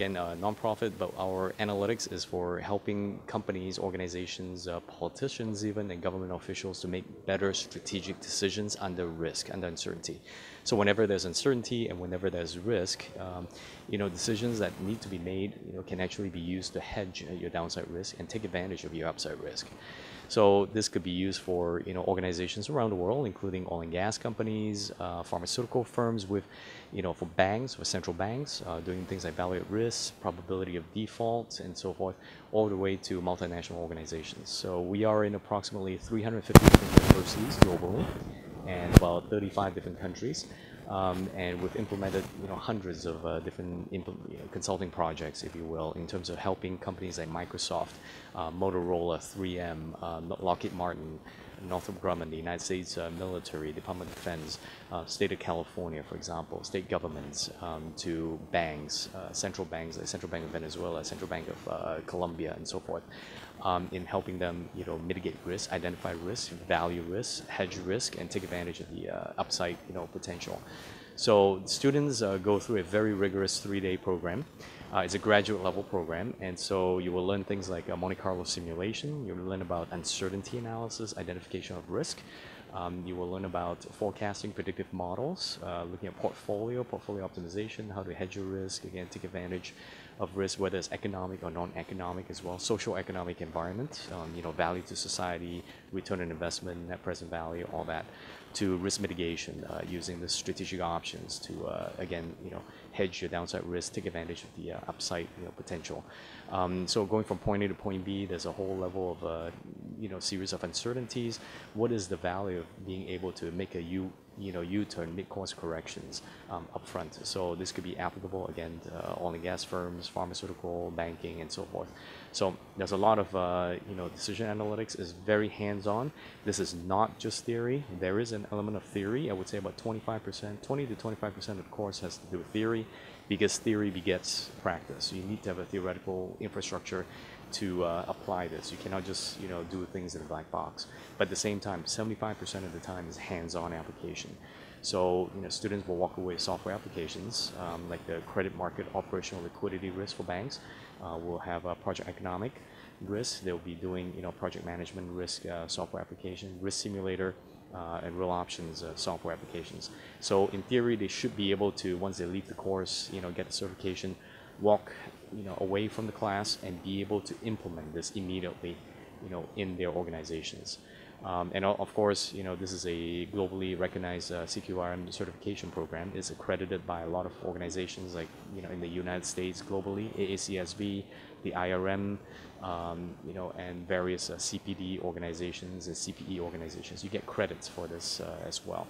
again, nonprofit, but our analytics is for helping companies, organizations, politicians even, and government officials to make better strategic decisions under risk, under uncertainty. So whenever there's uncertainty and whenever there's risk, decisions that need to be made, can actually be used to hedge your downside risk and take advantage of your upside risk. So this could be used for organizations around the world, including oil and gas companies, pharmaceutical firms, for banks, for central banks, doing things like value at risk, probability of default, and so forth, all the way to multinational organizations. So we are in approximately 350 different universities globally, and about 35 different countries. And we've implemented hundreds of different consulting projects, if you will, in terms of helping companies like Microsoft, Motorola, 3M, Lockheed Martin, Northrop Grumman, the United States military, Department of Defense, state of California, for example, state governments, to banks, central banks, like Central Bank of Venezuela, Central Bank of Colombia, and so forth, in helping them, mitigate risk, identify risk, value risk, hedge risk, and take advantage of the upside, potential. So students go through a very rigorous 3-day program. It's a graduate level program, and so you will learn things like Monte Carlo simulation. You will learn about uncertainty analysis, identification of risk. You will learn about forecasting, predictive models, looking at portfolio optimization, how to hedge your risk, again, take advantage of risk, whether it's economic or non-economic as well, social economic environment, value to society, return on investment, net present value, all that, to risk mitigation, using the strategic options to, again, hedge your downside risk, take advantage of the upside, potential. So going from point A to point B, there's a whole level of, series of uncertainties. What is the value of being able to make a U-turn, mid-course corrections upfront? So this could be applicable, again, to oil and gas firms, pharmaceutical, banking, and so forth. So there's a lot of, decision analytics is very hands-on. This is not just theory. There is an element of theory. I would say about 25%, 20 to 25% of the course has to do with theory, because theory begets practice. You need to have a theoretical infrastructure to apply this. You cannot just do things in a black box. But at the same time, 75% of the time is hands-on application. So students will walk away with software applications, like the credit market operational liquidity risk for banks. We'll have a project economic risk. They'll be doing project management risk software application, risk simulator, and real options software applications. So in theory, they should be able to, once they leave the course, get the certification, walk away from the class and be able to implement this immediately in their organizations. And of course, this is a globally recognized CQRM certification program. It's accredited by a lot of organizations, like in the United States globally, AACSB, the IRM, and various CPD organizations and CPE organizations. You get credits for this as well.